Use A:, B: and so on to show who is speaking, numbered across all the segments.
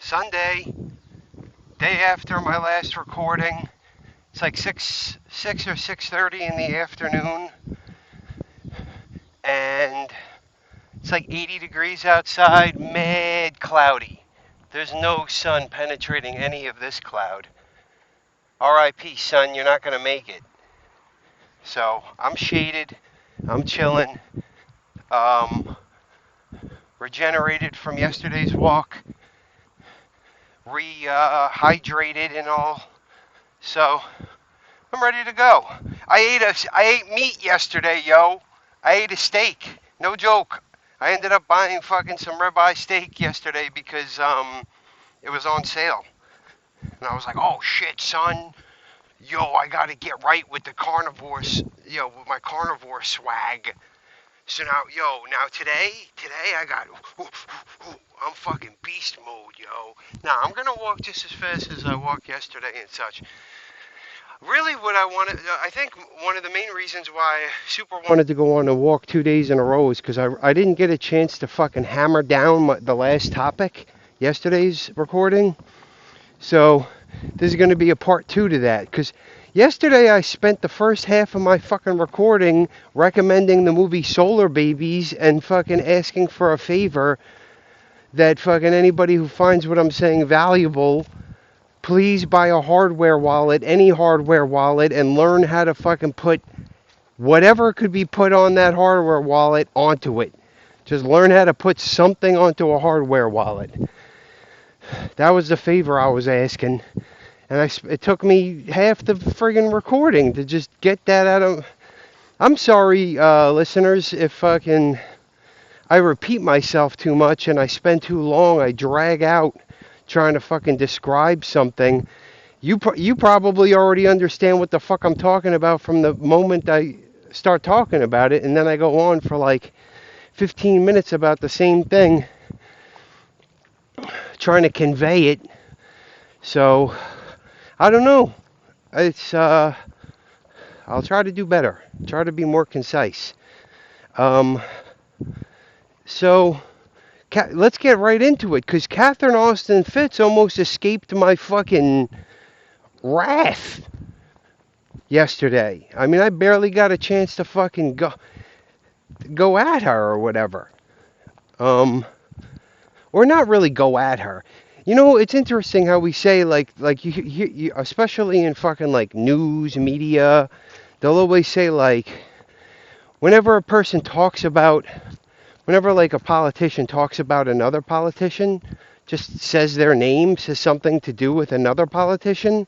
A: Sunday, day after my last recording. It's like 6 or 6:30 in the afternoon, and it's like 80 degrees outside, mad cloudy. There's no sun penetrating any of this cloud. RIP, sun, you're not going to make it. So I'm shaded, I'm chilling, regenerated from yesterday's walk, rehydrated and all. So I'm ready to go. I ate meat yesterday, yo. I ate a steak. No joke. I ended up buying fucking some ribeye steak yesterday because it was on sale. And I was like, oh shit, son. Yo, I gotta get right with the carnivores, with my carnivore swag. So now today I got, I'm fucking beast mode, yo. Now I'm gonna walk just as fast as I walked yesterday and such. Really, what I think one of the main reasons why I super wanted to go on a walk 2 days in a row is because I didn't get a chance to fucking hammer down the last topic, yesterday's recording. So this is going to be a part 2 to that, because yesterday I spent the first half of my fucking recording recommending the movie Solar Babies and fucking asking for a favor that fucking anybody who finds what I'm saying valuable, please buy a hardware wallet, any hardware wallet, and learn how to fucking put whatever could be put on that hardware wallet onto it. Just learn how to put something onto a hardware wallet. That was the favor I was asking. And it took me half the friggin' recording to just get that out of... I'm sorry, listeners, if fucking I repeat myself too much and I spend too long, I drag out trying to fucking describe something. You probably already understand what the fuck I'm talking about from the moment I start talking about it, and then I go on for like 15 minutes about the same thing, trying to convey it. So I don't know. It's I'll try to do better. Try to be more concise. So let's get right into it, because Catherine Austin Fitts almost escaped my fucking wrath yesterday. I mean, I barely got a chance to fucking go at her or whatever. Or not really go at her. You know, it's interesting how we say, like you especially in fucking like news, media, they'll always say, like, whenever like a politician talks about another politician, just says their name, says something to do with another politician,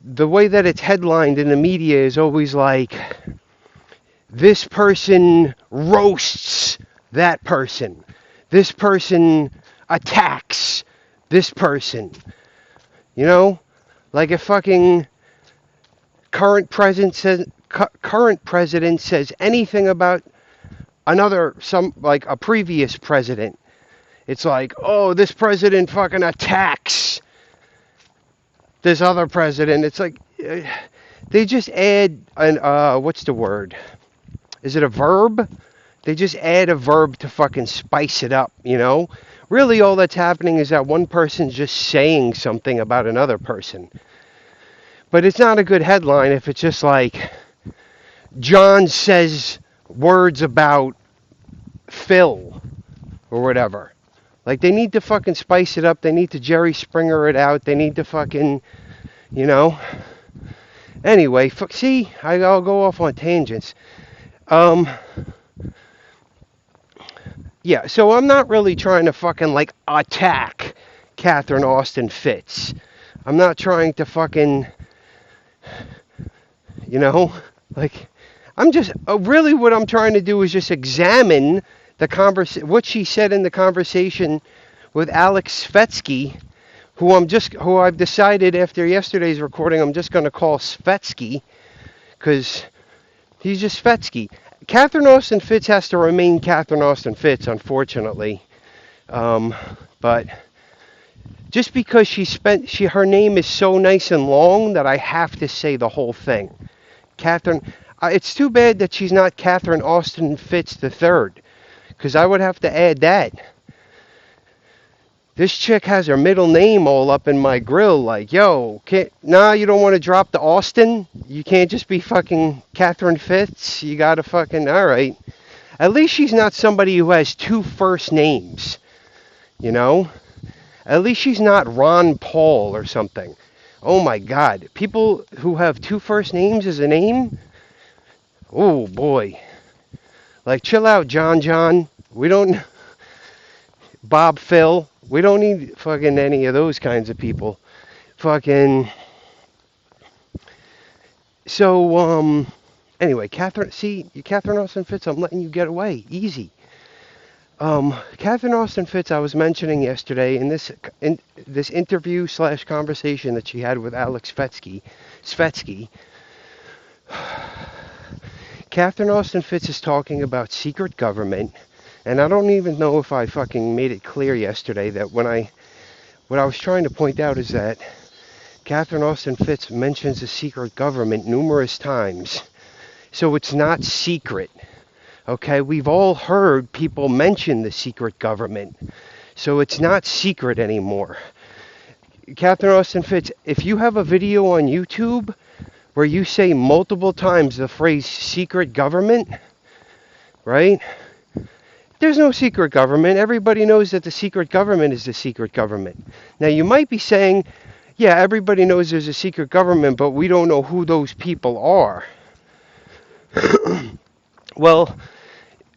A: the way that it's headlined in the media is always like, this person roasts that person. This person attacks this person. You know? Like if fucking current president says anything about a previous president, it's like, oh, this president fucking attacks this other president. It's like, they just add what's the word? Is it a verb? They just add a verb to fucking spice it up, you know? Really all that's happening is that one person's just saying something about another person. But it's not a good headline if it's just like, John says words about Phil or whatever. Like, they need to fucking spice it up. They need to Jerry Springer it out. They need to fucking, you know. Anyway, see, I'll go off on tangents. Yeah, so I'm not really trying to fucking, like, attack Catherine Austin Fitts. I'm not trying to fucking, you know, like, I'm just, really what I'm trying to do is just examine what she said in the conversation with Aleks Svetski, who I've decided after yesterday's recording I'm just going to call Svetski, because he's just Svetski. Catherine Austin Fitts has to remain Catherine Austin Fitts, unfortunately. But just because her name is so nice and long that I have to say the whole thing. Catherine, it's too bad that she's not Catherine Austin Fitts III, because I would have to add that. This chick has her middle name all up in my grill, like, yo, nah, you don't want to drop the Austin? You can't just be fucking Catherine Fitz? You gotta fucking, alright. At least she's not somebody who has two first names, you know? At least she's not Ron Paul or something. Oh my god, people who have two first names as a name? Oh boy. Like, chill out, John. We don't... Bob Phil. We don't need fucking any of those kinds of people. Fucking... So, anyway, Catherine Austin Fitz, I'm letting you get away. Easy. Catherine Austin Fitz, I was mentioning yesterday in this interview / conversation that she had with Aleks Svetski. Catherine Austin Fitz is talking about secret government, and I don't even know if I fucking made it clear yesterday that what I was trying to point out is that Catherine Austin Fitz mentions the secret government numerous times, so it's not secret. Okay, we've all heard people mention the secret government, so it's not secret anymore. Catherine Austin Fitz, if you have a video on YouTube where you say multiple times the phrase secret government, right? There's no secret government. Everybody knows that the secret government is the secret government. Now, you might be saying, yeah, everybody knows there's a secret government, but we don't know who those people are. Well,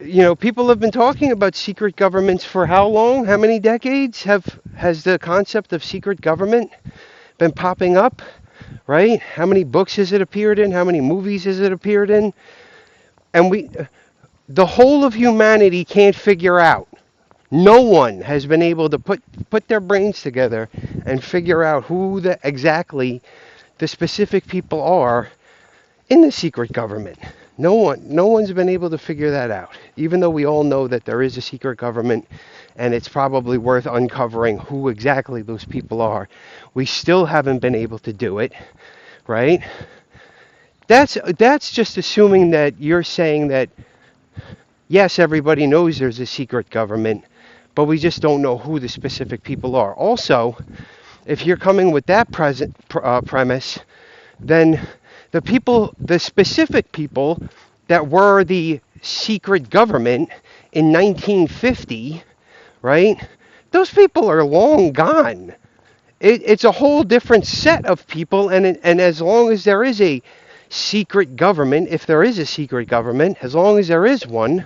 A: you know, people have been talking about secret governments for how long? How many decades has the concept of secret government been popping up, right? How many books has it appeared in? How many movies has it appeared in? And the whole of humanity can't figure out. No one has been able to put their brains together and figure out who exactly the specific people are in the secret government. No one's been able to figure that out, even though we all know that there is a secret government and it's probably worth uncovering who exactly those people are. We still haven't been able to do it, right? That's just assuming that you're saying that, yes, everybody knows there's a secret government, but we just don't know who the specific people are. Also, if you're coming with that premise, then the specific people that were the secret government in 1950, right? Those people are long gone. It's a whole different set of people, and as long as there is a secret government, if there is a secret government, as long as there is one,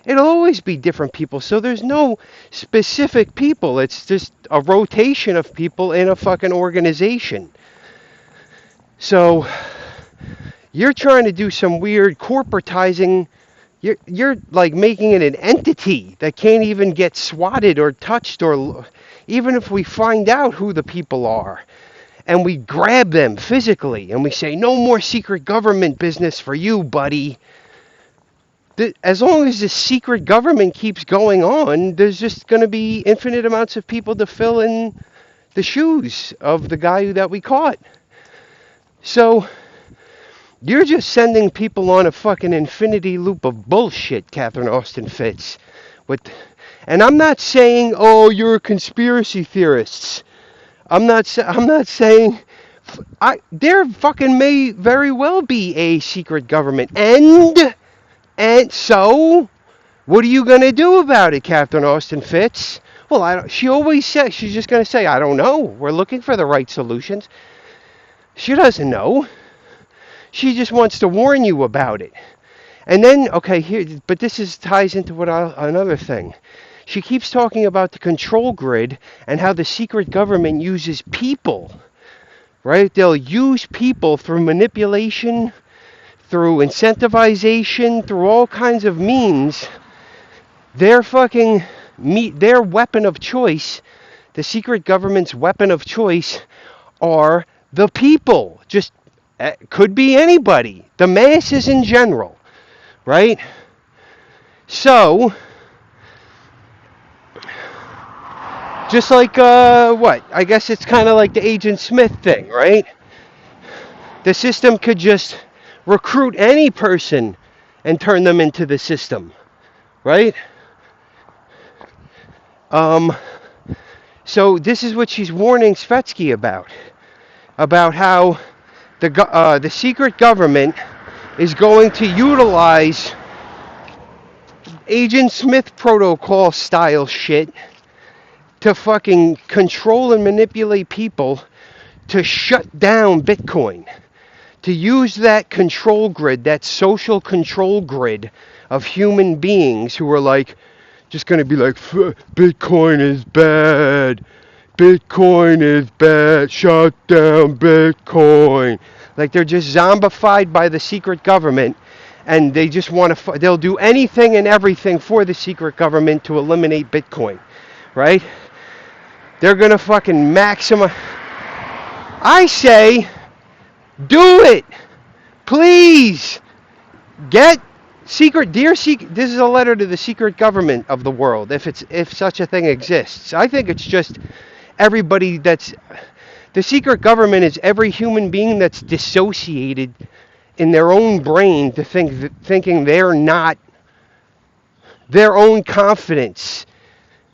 A: it'll always be different people. So there's no specific people. It's just a rotation of people in a fucking organization. So you're trying to do some weird corporatizing. You're like making it an entity that can't even get swatted or touched, or even if we find out who the people are and we grab them physically and we say, no more secret government business for you, buddy. As long as the secret government keeps going on, there's just going to be infinite amounts of people to fill in the shoes of the guy that we caught. So you're just sending people on a fucking infinity loop of bullshit, Catherine Austin Fitz. And I'm not saying, oh, you're conspiracy theorists. I'm not saying. There fucking may very well be a secret government, and so, what are you gonna do about it, Catherine Austin Fitz? Well, she always says she's just gonna say, I don't know. We're looking for the right solutions. She doesn't know. She just wants to warn you about it. And then, okay, but this ties into another thing. She keeps talking about the control grid and how the secret government uses people, right? They'll use people through manipulation, through incentivization, through all kinds of means. Their weapon of choice, the secret government's weapon of choice, are the people. Just could be anybody, the masses in general, right? So, just like, I guess it's kind of like the Agent Smith thing, right? The system could just recruit any person and turn them into the system, right? So this is what she's warning Svetski about how the secret government is going to utilize Agent Smith protocol style shit to fucking control and manipulate people to shut down Bitcoin. To use that control grid, that social control grid of human beings who are like, just going to be like, Bitcoin is bad. Bitcoin is bad. Shut down Bitcoin. Like they're just zombified by the secret government, and they just want to, they'll do anything and everything for the secret government to eliminate Bitcoin, right? They're going to fucking maximize. I say, do it. Please. Get dear secret, this is a letter to the secret government of the world, if such a thing exists. I think it's just everybody that's, the secret government is every human being that's dissociated in their own brain to thinking they're not, their own confidence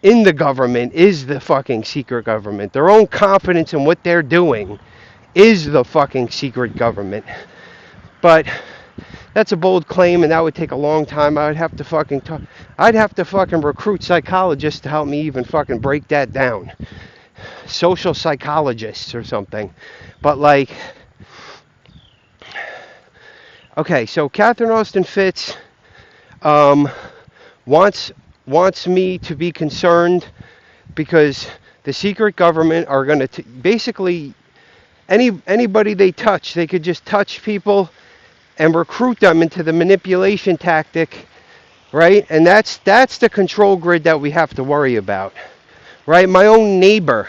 A: in the government is the fucking secret government. Their own confidence in what they're doing is the fucking secret government. But that's a bold claim, and that would take a long time. I'd have to fucking recruit psychologists to help me even fucking break that down. Social psychologists or something. But like, okay, so Catherine Austin Fitts wants me to be concerned because the secret government are going to basically anybody they touch, they could just touch people and recruit them into the manipulation tactic, right? And that's the control grid that we have to worry about, right? My own neighbor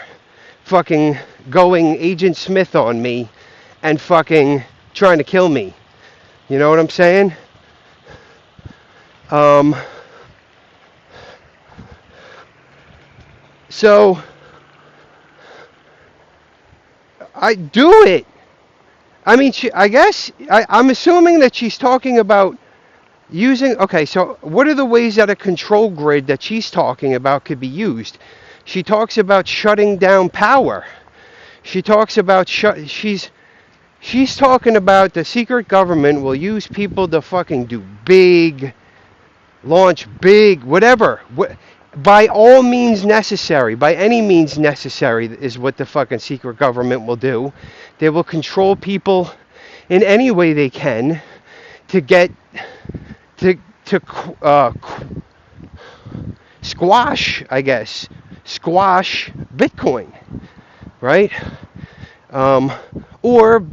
A: fucking going Agent Smith on me and fucking trying to kill me. You know what I'm saying? So I do it. I mean, I'm assuming that she's talking about using, okay, so what are the ways that a control grid that she's talking about could be used? She talks about shutting down power. She talks about, she's talking about the secret government will use people to fucking do big, launch big, whatever. By all means necessary, by any means necessary is what the fucking secret government will do. They will control people in any way they can to get, to squash Bitcoin, right? Or,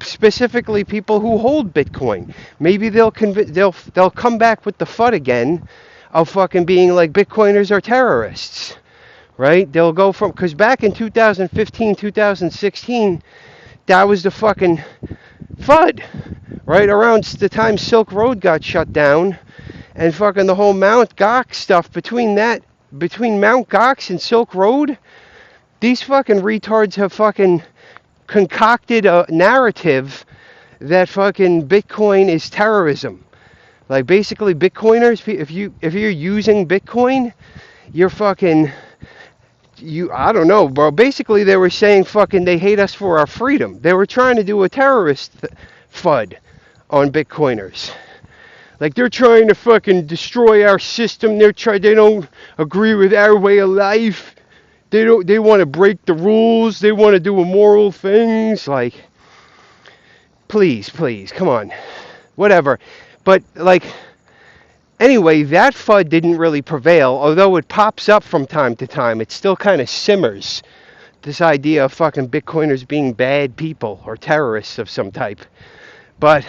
A: specifically people who hold Bitcoin. Maybe they'll come back with the FUD again of fucking being like Bitcoiners are terrorists, right? They'll go from, because back in 2015, 2016, that was the fucking FUD, right? Around the time Silk Road got shut down and fucking the whole Mount Gox stuff, between Mount Gox and Silk Road, these fucking retards have fucking concocted a narrative that fucking Bitcoin is terrorism. Like basically Bitcoiners, if you're using Bitcoin, you're fucking, I don't know, bro. Basically they were saying fucking they hate us for our freedom. They were trying to do a terrorist FUD on Bitcoiners. Like they're trying to fucking destroy our system. They don't agree with our way of life. They want to break the rules. They want to do immoral things. Like, please, come on. Whatever. But, like, anyway, that FUD didn't really prevail. Although it pops up from time to time, it still kind of simmers. This idea of fucking Bitcoiners being bad people or terrorists of some type. But,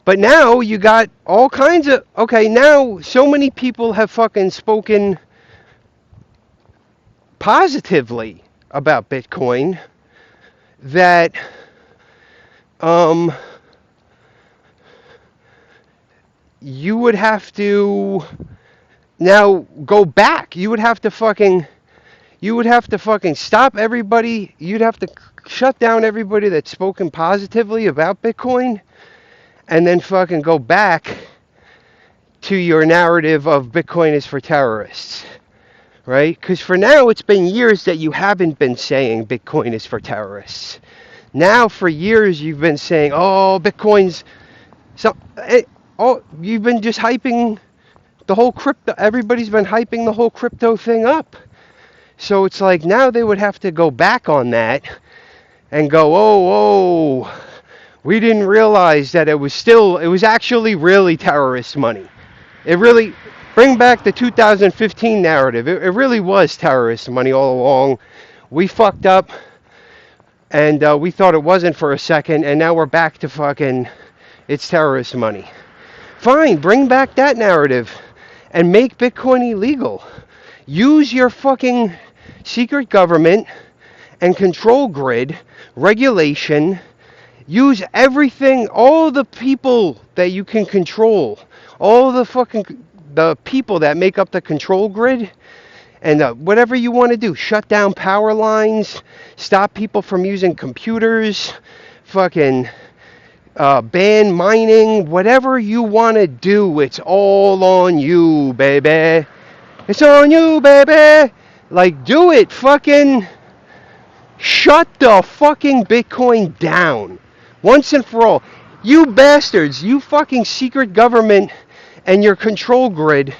A: but now you got all kinds of, okay, now so many people have fucking spoken positively about Bitcoin that you would have to now go back. You would have to fucking stop everybody. You'd have to shut down everybody that's spoken positively about Bitcoin and then fucking go back to your narrative of Bitcoin is for terrorists, right? Because for now, it's been years that you haven't been saying Bitcoin is for terrorists. Now, for years, you've been saying, oh, Bitcoin's... you've been just hyping the whole crypto. Everybody's been hyping the whole crypto thing up. So it's like now they would have to go back on that and go, oh, we didn't realize that it was actually really terrorist money. It really, bring back the 2015 narrative. It really was terrorist money all along. We fucked up, and we thought it wasn't for a second, and now we're back to fucking, it's terrorist money. Fine, bring back that narrative and make Bitcoin illegal. Use your fucking secret government and control grid, regulation. Use everything, all the people that you can control, all the people that make up the control grid, and whatever you want to do. Shut down power lines, stop people from using computers, fucking ban mining, whatever you want to do, it's all on you, baby. It's on you, baby. Like, do it. Fucking shut the fucking Bitcoin down. Once and for all. You bastards, you fucking secret government and your control grid,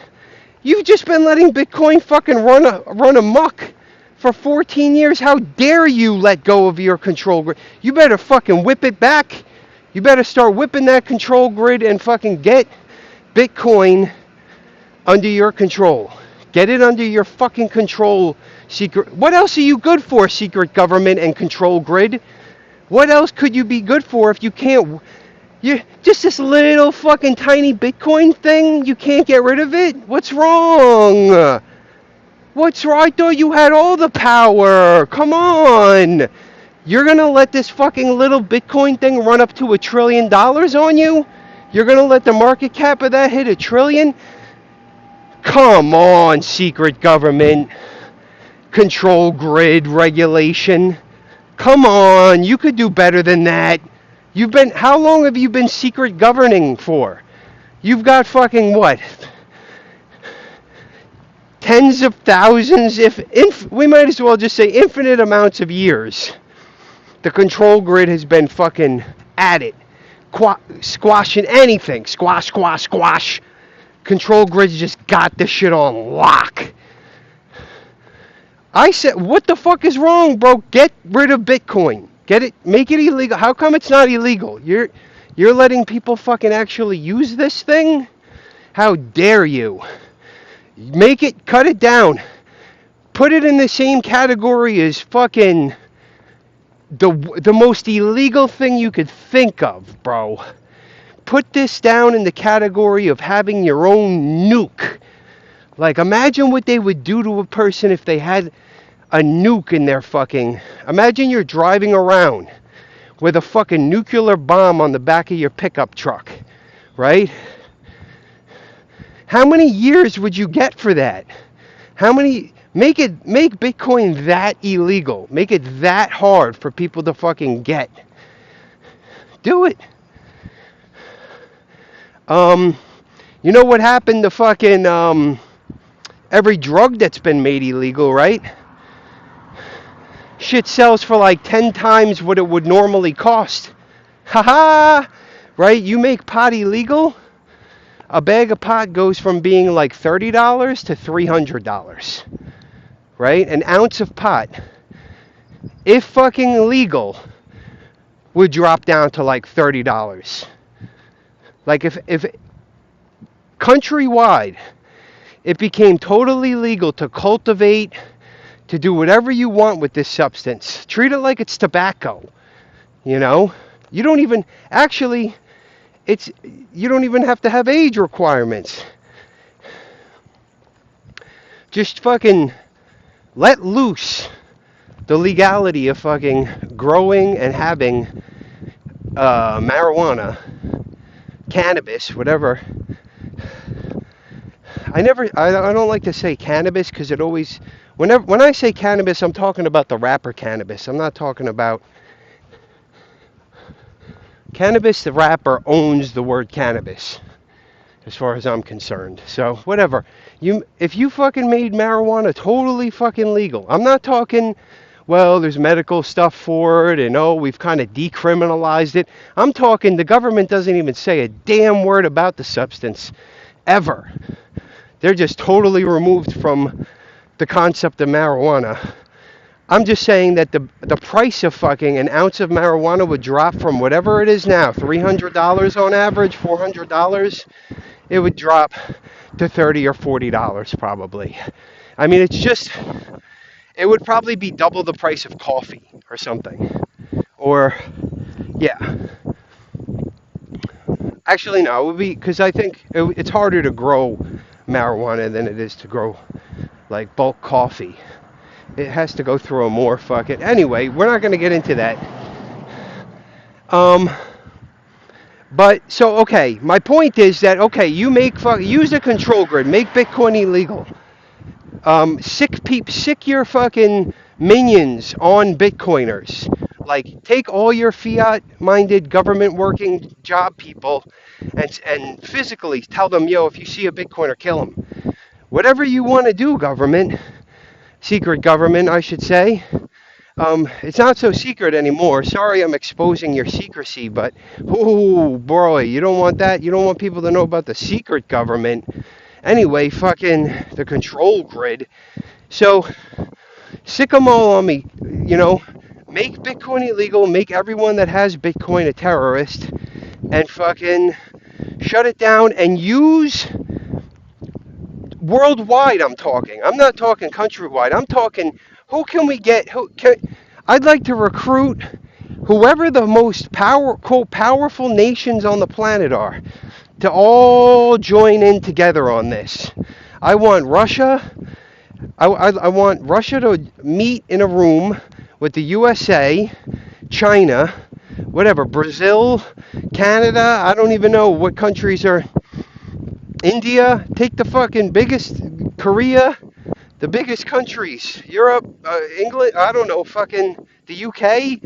A: you've just been letting Bitcoin fucking run amok for 14 years. How dare you let go of your control grid? You better fucking whip it back. You better start whipping that control grid and fucking get Bitcoin under your control. Get it under your fucking control, secret. What else are you good for, secret government and control grid? What else could you be good for if you can't? You just this little fucking tiny Bitcoin thing. You can't get rid of it. What's wrong? What's wrong? I thought you had all the power. Come on. You're gonna let this fucking little Bitcoin thing run up to $1 trillion on you? You're gonna let the market cap of that hit $1 trillion? Come on, secret government, control grid, regulation. Come on, you could do better than that. How long have you been secret governing for? You've got fucking what? Tens of thousands, we might as well just say infinite amounts of years. The control grid has been fucking at it. Squashing anything. Squash. Control grid's just got this shit on lock. I said, what the fuck is wrong, bro? Get rid of Bitcoin. Get it, make it illegal. How come it's not illegal? You're letting people fucking actually use this thing? How dare you? Cut it down. Put it in the same category as fucking the most illegal thing you could think of, bro. Put this down in the category of having your own nuke. Like, imagine what they would do to a person if they had a nuke in their fucking... Imagine you're driving around with a fucking nuclear bomb on the back of your pickup truck, right? How many years would you get for that? Make Bitcoin that illegal. Make it that hard for people to fucking get. Do it. You know what happened to fucking every drug that's been made illegal, right? Shit sells for like 10 times what it would normally cost. Haha! Right? You make pot illegal, a bag of pot goes from being like $30 to $300. Right? An ounce of pot, if fucking legal, would drop down to like $30. Like if countrywide, it became totally legal to cultivate, to do whatever you want with this substance. Treat it like it's tobacco. You know? You don't even have to have age requirements. Just fucking let loose the legality of fucking growing and having marijuana, cannabis, whatever. I don't like to say cannabis because it always, when I say cannabis, I'm talking about the rapper Cannabis. I'm not talking about cannabis. The rapper owns the word cannabis. as far as I'm concerned. So whatever. If you fucking made marijuana totally fucking legal, I'm not talking, well, there's medical stuff for it and oh, we've kind of decriminalized it. I'm talking the government doesn't even say a damn word about the substance ever. They're just totally removed from the concept of marijuana. I'm just saying that the price of fucking an ounce of marijuana would drop from whatever it is now, $300 on average, $400, it would drop to $30 or $40 probably. I mean, it would probably be double the price of coffee or something. Or, yeah. Actually, no, it would be, because I think it's harder to grow marijuana than it is to grow, like, bulk coffee. It has to go through a more fucking... Anyway, we're not going to get into that. But, so, okay, my point is that, okay, use a control grid, make Bitcoin illegal. Sick your fucking minions on Bitcoiners. Like, take all your fiat-minded government-working job people and physically tell them, yo, if you see a Bitcoiner, kill him. Whatever you want to do, government, secret government, I should say. It's not so secret anymore. Sorry I'm exposing your secrecy, but, oh, boy, you don't want that. You don't want people to know about the secret government. Anyway, fucking the control grid. So, sick them all on me, make Bitcoin illegal, make everyone that has Bitcoin a terrorist, and fucking shut it down and use worldwide. I'm not talking countrywide. I'm talking, who can we get? I'd like to recruit whoever the most powerful nations on the planet are to all join in together on this. I want Russia. I want Russia to meet in a room with the USA, China, whatever, Brazil, Canada, I don't even know what countries are, India, take the fucking biggest, Korea, the biggest countries, Europe, England, I don't know, fucking the UK,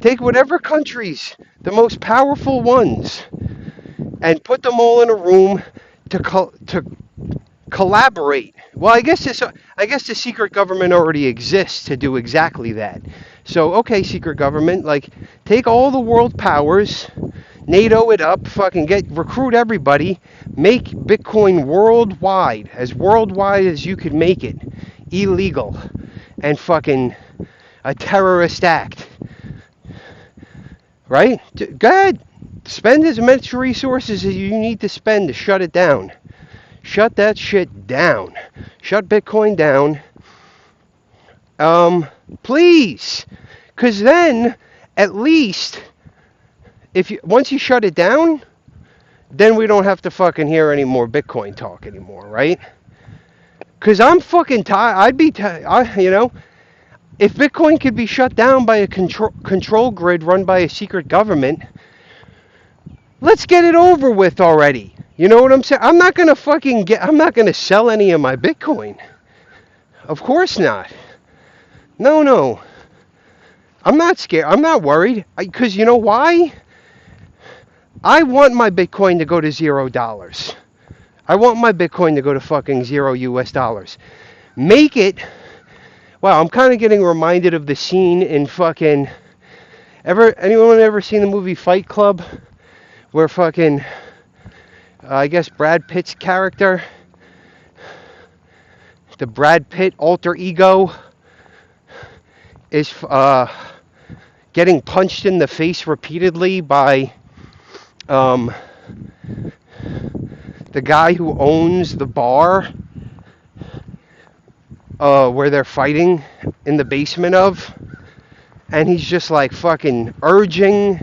A: take whatever countries, the most powerful ones, and put them all in a room to collaborate. Well, I guess the secret government already exists to do exactly that. So, okay, secret government, like, take all the world powers, NATO it up, fucking recruit everybody, make Bitcoin worldwide as you could make it, illegal, and fucking a terrorist act. Right? Go ahead, spend as much resources as you need to spend to shut it down. Shut that shit down. Shut Bitcoin down. Please. Because then, at least, once you shut it down, then we don't have to fucking hear any more Bitcoin talk anymore, right? Because I'm fucking tired. If Bitcoin could be shut down by a control grid run by a secret government, let's get it over with already. You know what I'm saying? I'm not going to sell any of my Bitcoin. Of course not. No. I'm not scared. I'm not worried. Because you know why? I want my Bitcoin to go to $0. I want my Bitcoin to go to fucking $0 US. Make it... Wow, I'm kind of getting reminded of the scene in fucking... Anyone ever seen the movie Fight Club? Where fucking... I guess Brad Pitt's character, the Brad Pitt alter ego, is getting punched in the face repeatedly by the guy who owns the bar where they're fighting in the basement of, and he's just like fucking urging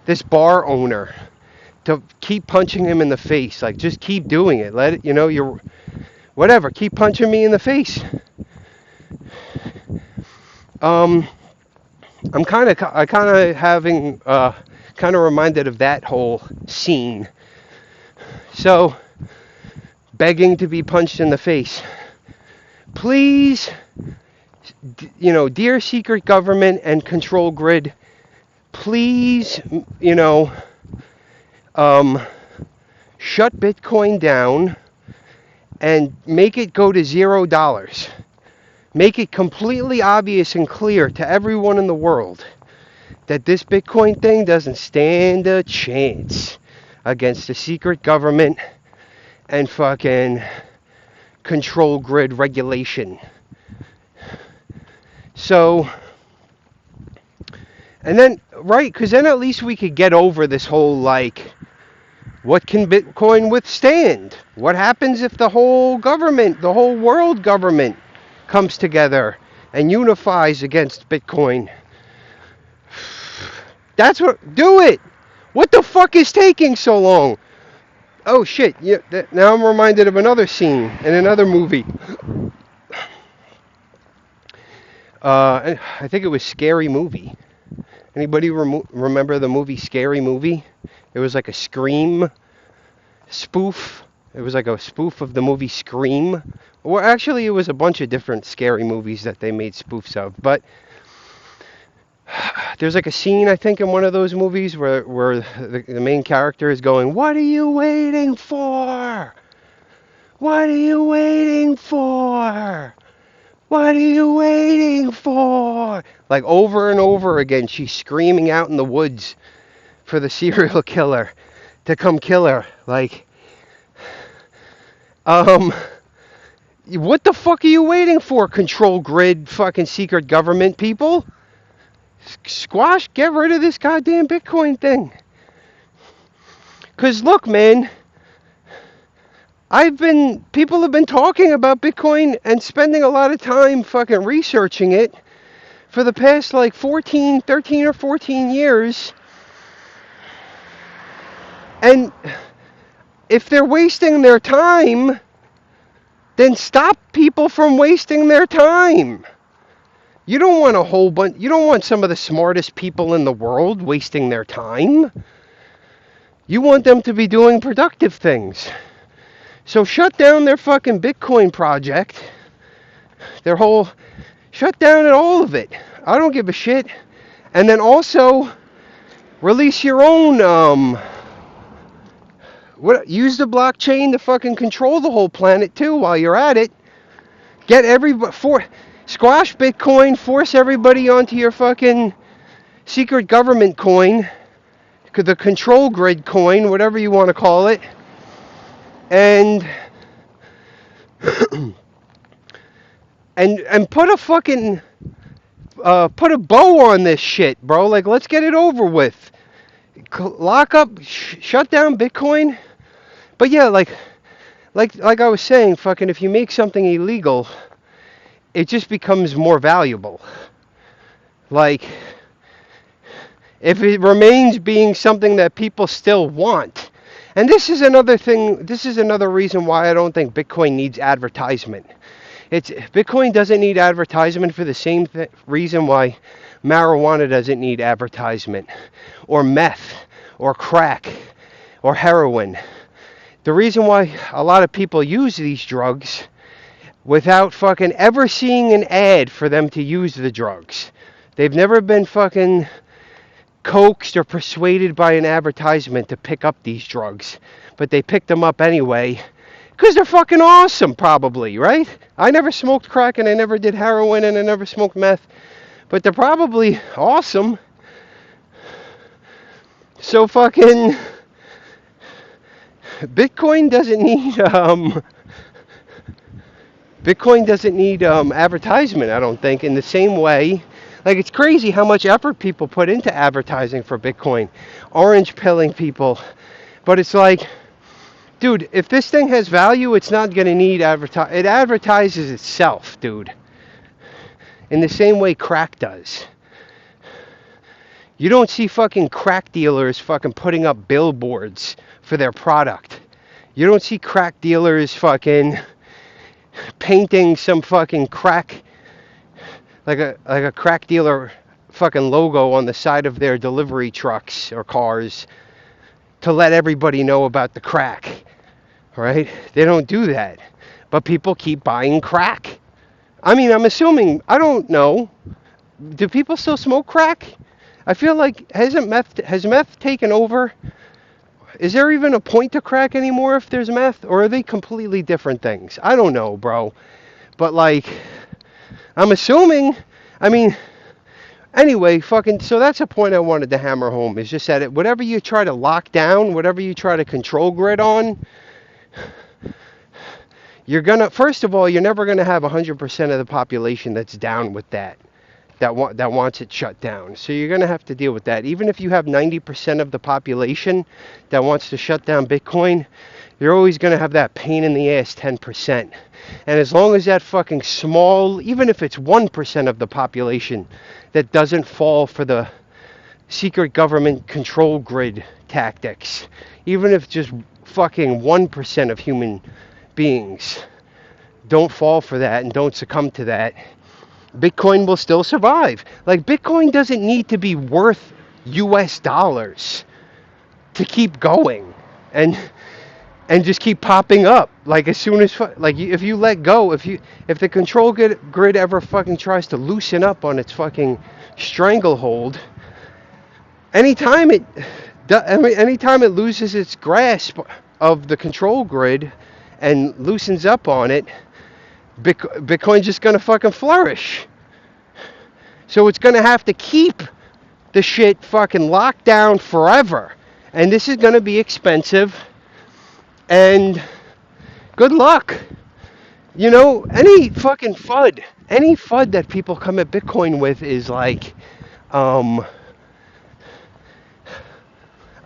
A: this bar owner to keep punching him in the face. Like, just keep doing it. Let it, you're... Whatever, keep punching me in the face. I'm kind of having... kind of reminded of that whole scene. So, begging to be punched in the face. Please, dear secret government and control grid, shut Bitcoin down and make it go to $0. Make it completely obvious and clear to everyone in the world that this Bitcoin thing doesn't stand a chance against the secret government and fucking control grid regulation. So, and then, right, because then at least we could get over this whole, like, what can Bitcoin withstand? What happens if the whole government, the whole world government comes together and unifies against Bitcoin? That's what, do it! What the fuck is taking so long? Oh shit, yeah, now I'm reminded of another scene in another movie. I think it was Scary Movie. Anybody remember the movie Scary Movie? It was like a Scream spoof. It was like a spoof of the movie Scream. Well, actually, it was a bunch of different scary movies that they made spoofs of. But there's like a scene, I think, in one of those movies where the main character is going, "What are you waiting for? What are you waiting for? What are you waiting for?" Like over and over again, she's screaming out in the woods for the serial killer to come kill her. Like, what the fuck are you waiting for, control grid, fucking secret government people? Squash, get rid of this goddamn Bitcoin thing. Because look, man, people have been talking about Bitcoin and spending a lot of time fucking researching it for the past like 13 or 14 years. And if they're wasting their time, then stop people from wasting their time. You don't want you don't want some of the smartest people in the world wasting their time. You want them to be doing productive things. So shut down their fucking Bitcoin project. Shut down all of it. I don't give a shit. And then also release your own, use the blockchain to fucking control the whole planet too while you're at it. Get squash Bitcoin, force everybody onto your fucking secret government coin, the control grid coin, whatever you want to call it, and put a fucking put a bow on this shit, bro. Like, let's get it over with. Lock up, shut down Bitcoin. But yeah, like I was saying, fucking, if you make something illegal, it just becomes more valuable. Like, if it remains being something that people still want. And this is another reason why I don't think Bitcoin needs advertisement. Bitcoin doesn't need advertisement for the same reason why marijuana doesn't need advertisement, or meth, or crack, or heroin. The reason why a lot of people use these drugs without fucking ever seeing an ad for them to use the drugs. They've never been fucking coaxed or persuaded by an advertisement to pick up these drugs, but they picked them up anyway because they're fucking awesome, probably, right? I never smoked crack and I never did heroin and I never smoked meth, but they're probably awesome. So fucking Bitcoin doesn't need advertisement, I don't think, in the same way. Like, it's crazy how much effort people put into advertising for Bitcoin, orange pilling people. But it's like, dude, if this thing has value, it's not going to need it advertises itself, dude. In the same way crack does. You don't see fucking crack dealers fucking putting up billboards for their product. You don't see crack dealers fucking painting some fucking crack, like a crack dealer fucking logo on the side of their delivery trucks or cars to let everybody know about the crack, right? They don't do that, but people keep buying crack. I mean, I'm assuming, I don't know, do people still smoke crack? I feel like has meth taken over? is there even a point to crack anymore if there's meth? Or are they completely different things? I don't know, bro. But, like, I'm assuming, I mean, anyway, so that's a point I wanted to hammer home, is just that whatever you try to lock down, whatever you try to control grid on, first of all, you're never going to have 100% of the population that's down with that wants it shut down. So you're going to have to deal with that. Even if you have 90% of the population that wants to shut down Bitcoin, you're always going to have that pain in the ass 10%. And as long as that fucking small, even if it's 1% of the population that doesn't fall for the secret government control grid tactics, even if just fucking 1% of human beings don't fall for that and don't succumb to that, Bitcoin will still survive. Like, Bitcoin doesn't need to be worth US dollars to keep going and just keep popping up. Like, as soon as, like, if you let go, if the control grid ever fucking tries to loosen up on its fucking stranglehold, anytime it loses its grasp of the control grid and loosens up on it, Bitcoin's just going to fucking flourish. So it's going to have to keep the shit fucking locked down forever. And this is going to be expensive. And good luck. You know, any fucking FUD that people come at Bitcoin with is like, I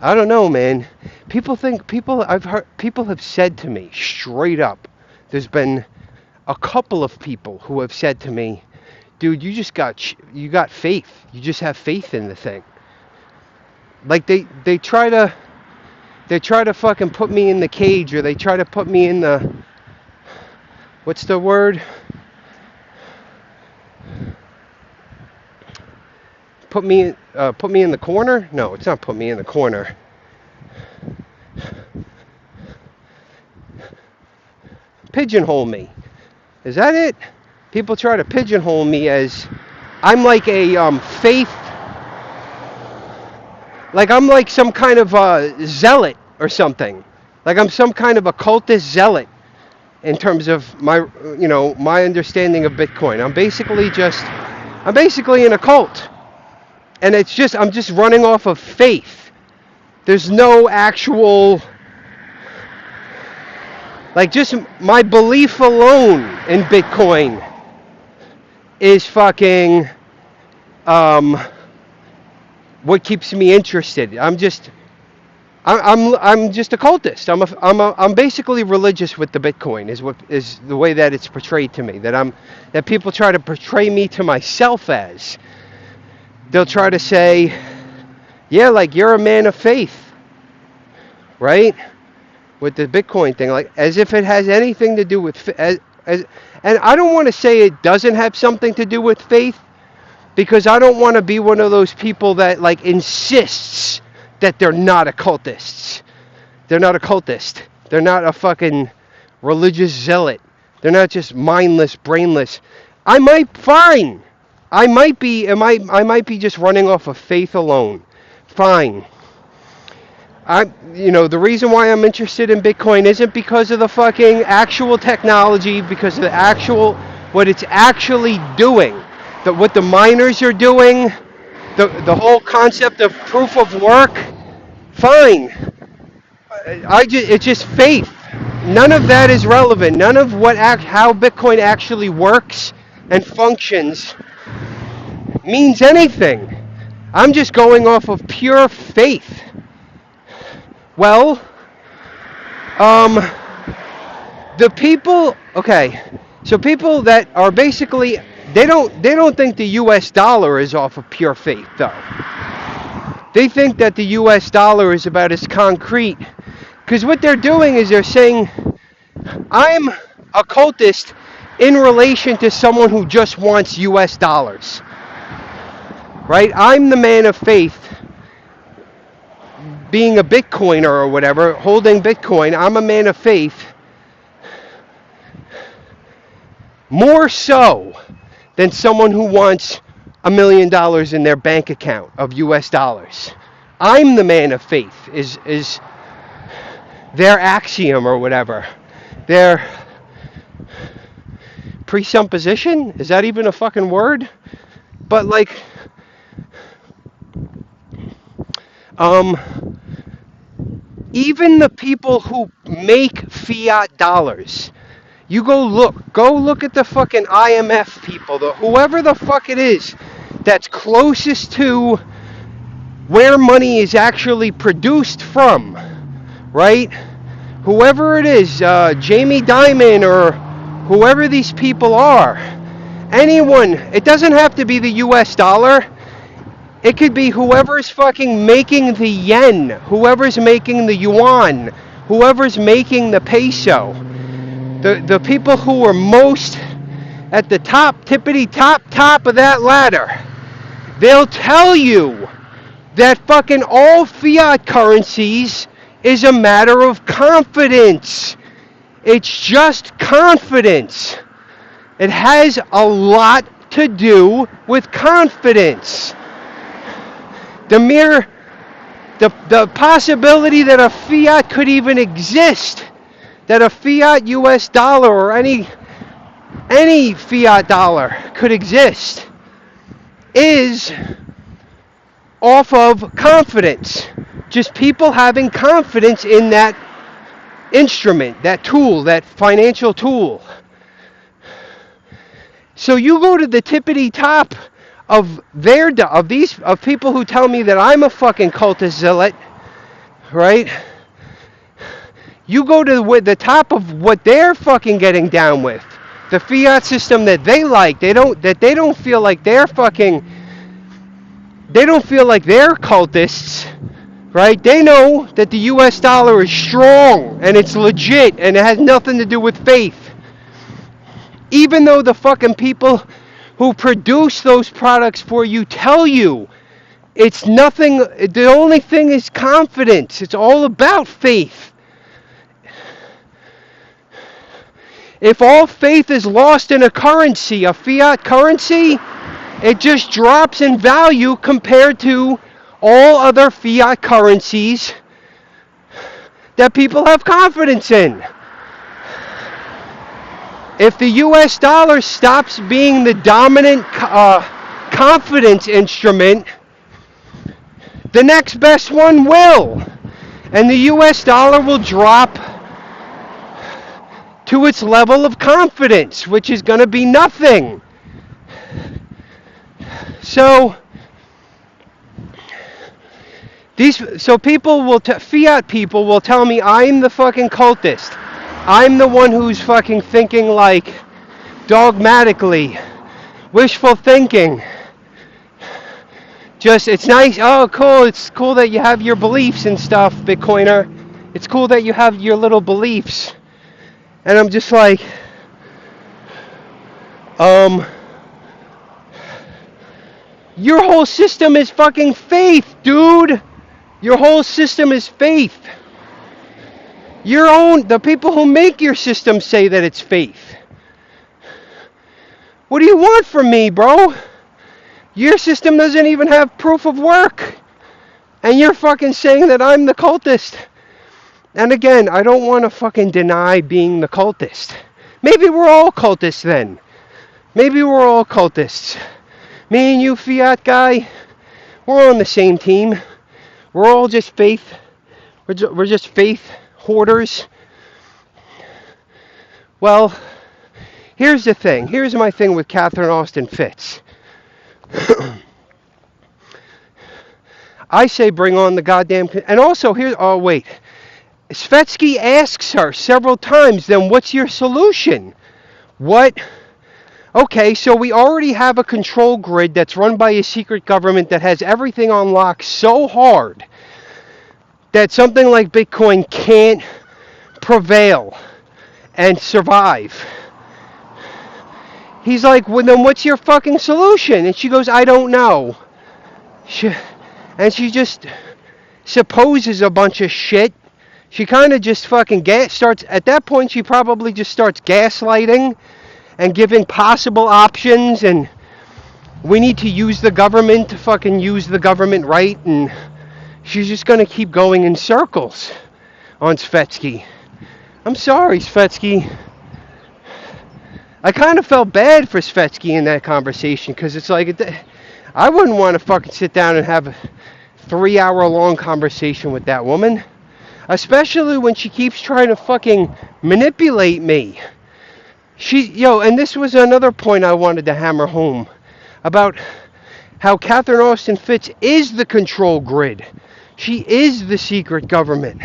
A: don't know, man. I've heard, people have said to me straight up, there's been a couple of people who have said to me, dude, you got faith. You just have faith in the thing. Like, they try to fucking put me in the cage, or they try to put me in the, what's the word? Put me in the corner? No, it's not put me in the corner. Pigeonhole me. Is that it? People try to pigeonhole me as I'm like a faith, like I'm like some kind of zealot or something. Like I'm some kind of occultist zealot in terms of my understanding of Bitcoin. I'm basically an occult. And I'm just running off of faith. There's no actual, like, just my belief alone in Bitcoin is fucking what keeps me interested. I'm just a cultist. I'm basically religious with the Bitcoin is the way that it's portrayed to me. That people try to portray me to myself as. They'll try to say, yeah, like, you're a man of faith, right? With the Bitcoin thing, like, as if it has anything to do with and I don't want to say it doesn't have something to do with faith, because I don't want to be one of those people that, like, insists that they're not occultists. They're not a cultist. They're not a fucking religious zealot. They're not just mindless, brainless. I might be just running off of faith alone. Fine. The reason why I'm interested in Bitcoin isn't because of the fucking actual technology, because of the what it's actually doing. What the miners are doing, the whole concept of proof of work. Fine. It's just faith. None of that is relevant. None of how Bitcoin actually works and functions means anything. I'm just going off of pure faith. Well, the people, so people that are basically, they don't think the US dollar is off of pure faith, though. They think that the US dollar is about as concrete, because what they're doing is they're saying, I'm a cultist in relation to someone who just wants US dollars, right? I'm the man of faith, being a Bitcoiner or whatever, holding Bitcoin. I'm a man of faith, more so than someone who wants $1 million in their bank account of US dollars. I'm the man of faith is their axiom or whatever. Their presupposition? Is that even a fucking word? But like, even the people who make fiat dollars, you go look at the fucking IMF people, whoever the fuck it is that's closest to where money is actually produced from, right? Whoever it is, Jamie Dimon or whoever these people are, anyone, it doesn't have to be the US dollar. It could be whoever's fucking making the yen, whoever's making the yuan, whoever's making the peso. The people who are most at the top, tippity top of that ladder, they'll tell you that fucking all fiat currencies is a matter of confidence. It's just confidence. It has a lot to do with confidence. The possibility that a fiat could even exist, that a fiat US dollar or any fiat dollar could exist, is off of confidence. Just people having confidence in that instrument, that tool, that financial tool. So you go to the tippity top of people who tell me that I'm a fucking cultist zealot, right? You go to the top of what they're fucking getting down with, the fiat system that they like. They don't feel like they're cultists, right? They know that the US dollar is strong and it's legit and it has nothing to do with faith. Even though the fucking people who produce those products for you tell you it's nothing, the only thing is confidence. It's all about faith. If all faith is lost in a currency, a fiat currency, it just drops in value compared to all other fiat currencies that people have confidence in. If the US dollar stops being the dominant confidence instrument, the next best one will. And the US dollar will drop to its level of confidence, which is going to be nothing. So fiat people will tell me I'm the fucking cultist. I'm the one who's fucking thinking like dogmatically, wishful thinking. Just, it's nice, oh cool, it's cool that you have your beliefs and stuff, Bitcoiner. It's cool that you have your little beliefs. And I'm just like, your whole system is fucking faith, dude. Your whole system is faith. The people who make your system say that it's faith. What do you want from me, bro? Your system doesn't even have proof of work. And you're fucking saying that I'm the cultist. And again, I don't want to fucking deny being the cultist. Maybe we're all cultists then. Maybe we're all cultists. Me and you, fiat guy, we're on the same team. We're all just faith. We're just faith hoarders. Well, here's the thing. Here's my thing with Catherine Austin Fitts. I say bring on the goddamn... And also, Svetski asks her several times, then what's your solution? What? Okay, so we already have a control grid that's run by a secret government that has everything on lock so hard that something like Bitcoin can't prevail and survive. He's like, well, then what's your fucking solution? And she goes, I don't know. And she just supposes a bunch of shit. She kind of just fucking starts, at that point she probably just starts gaslighting and giving possible options, and we need to use the government to fucking use the government right, and she's just going to keep going in circles on Svetski. I'm sorry, Svetski. I kind of felt bad for Svetski in that conversation because it's like, I wouldn't want to fucking sit down and have a 3-hour-long conversation with that woman. Especially when she keeps trying to fucking manipulate me. And this was another point I wanted to hammer home about how Catherine Austin Fitts is the control grid. She is the secret government.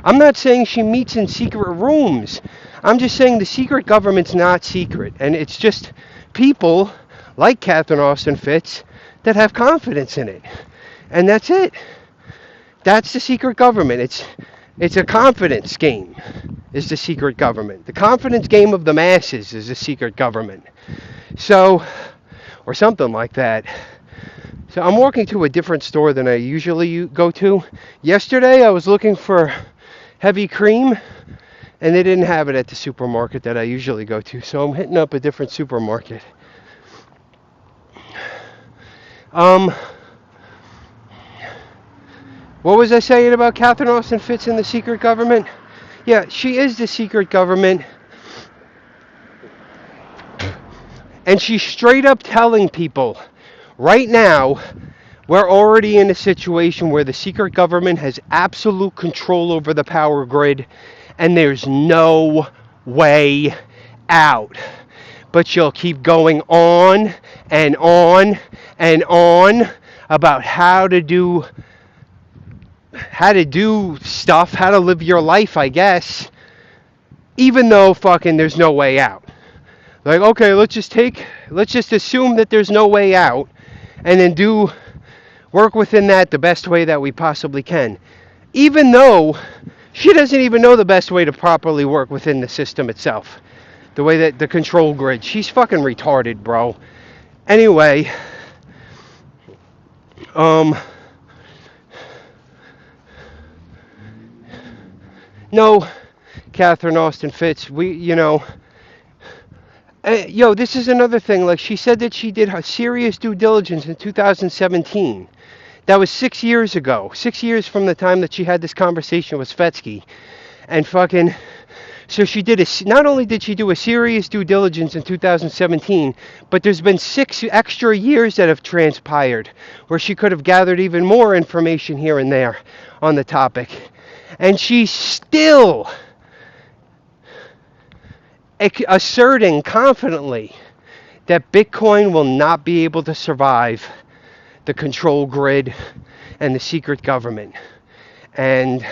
A: I'm not saying she meets in secret rooms. I'm just saying the secret government's not secret. And it's just people like Catherine Austin Fitts that have confidence in it. And that's it. That's the secret government. It's a confidence game, is the secret government. The confidence game of the masses is the secret government. So, or something like that. So I'm walking to a different store than I usually go to. Yesterday I was looking for heavy cream, and they didn't have it at the supermarket that I usually go to. So I'm hitting up a different supermarket. What was I saying about Catherine Austin Fitts in the secret government? Yeah, she is the secret government. And she's straight up telling people, right now, we're already in a situation where the secret government has absolute control over the power grid, and there's no way out. But she'll keep going on and on and on about how to do stuff, how to live your life, I guess, even though fucking there's no way out. Like, okay, let's just assume that there's no way out, and then work within that the best way that we possibly can. Even though she doesn't even know the best way to properly work within the system itself. The way that the control grid. She's fucking retarded, bro. Anyway, no, Catherine Austin Fitts, this is another thing. Like, she said that she did her serious due diligence in 2017. That was 6 years ago. 6 years from the time that she had this conversation with Svetski. And fucking, so not only did she do a serious due diligence in 2017, but there's been 6 extra years that have transpired where she could have gathered even more information here and there on the topic. And she's still asserting confidently that Bitcoin will not be able to survive the control grid and the secret government. And,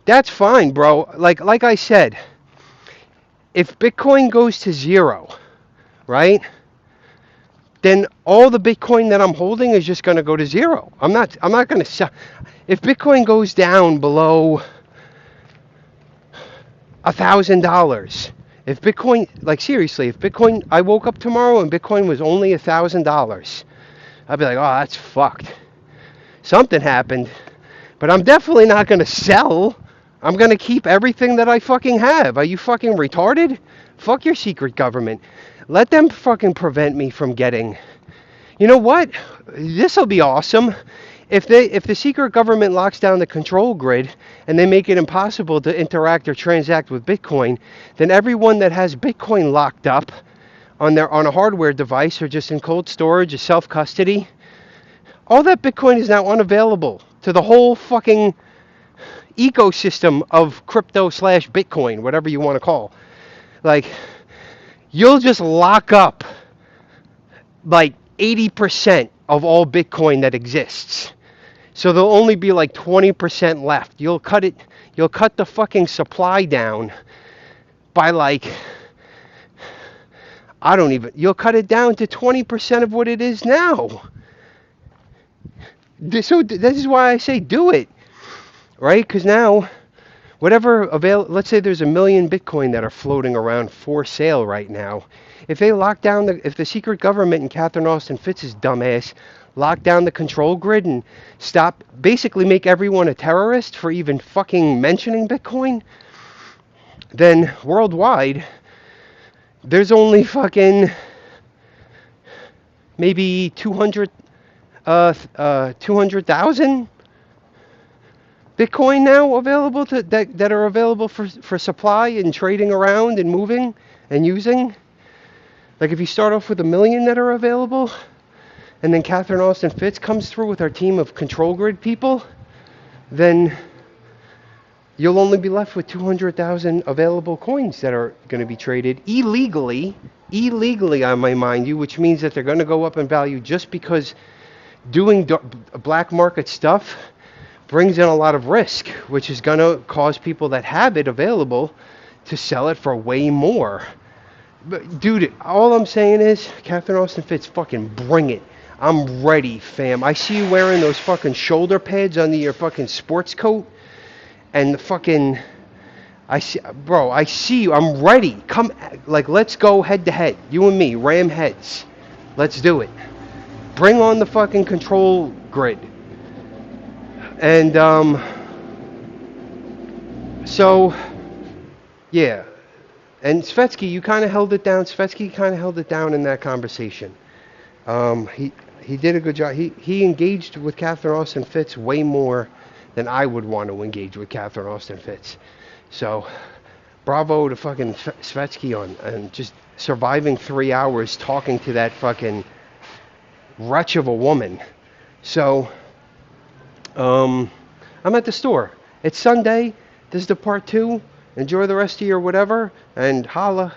A: that's fine, bro. Like I said, if Bitcoin goes to zero, right, then all the Bitcoin that I'm holding is just going to go to zero. I'm not going to sell. If Bitcoin goes down below $1,000, if Bitcoin, seriously, if Bitcoin, I woke up tomorrow and Bitcoin was only $1,000, I'd be like, oh, that's fucked. Something happened, but I'm definitely not going to sell. I'm going to keep everything that I fucking have. Are you fucking retarded? Fuck your secret government. Let them fucking prevent me from getting. You know what? This'll be awesome. If the secret government locks down the control grid and they make it impossible to interact or transact with Bitcoin, then everyone that has Bitcoin locked up on a hardware device or just in cold storage or self-custody, all that Bitcoin is now unavailable to the whole fucking ecosystem of crypto/Bitcoin, whatever you want to call. You'll just lock up 80% of all Bitcoin that exists. So there'll only be 20% left. You'll cut the fucking supply down by you'll cut it down to 20% of what it is now. So this is why I say do it, right? Because now, let's say there's 1 million Bitcoin that are floating around for sale right now. If they lock down if the secret government and Catherine Austin Fitts' dumbass lock down the control grid and basically make everyone a terrorist for even fucking mentioning Bitcoin, then worldwide, there's only fucking maybe 200,000 Bitcoin now available to that are available for supply and trading around and moving and using. Like if you start off with 1 million that are available, and then Catherine Austin Fitts comes through with our team of control grid people, then you'll only be left with 200,000 available coins that are going to be traded illegally, I might mind you, which means that they're going to go up in value just because doing black market stuff brings in a lot of risk, which is going to cause people that have it available to sell it for way more. But dude, all I'm saying is, Catherine Austin Fitts, fucking bring it. I'm ready, fam. I see you wearing those fucking shoulder pads under your fucking sports coat, and the fucking, I see you. I'm ready. Come, like, let's go head to head. You and me, ram heads. Let's do it. Bring on the fucking control grid. And, so, yeah. And Svetski, you kind of held it down. Svetski kind of held it down in that conversation. He did a good job. He engaged with Catherine Austin Fitts way more than I would want to engage with Catherine Austin Fitts. So, bravo to fucking Svetski on and just surviving 3 hours talking to that fucking wretch of a woman. So, I'm at the store. It's Sunday. This is the part 2. Enjoy the rest of your whatever, and holla.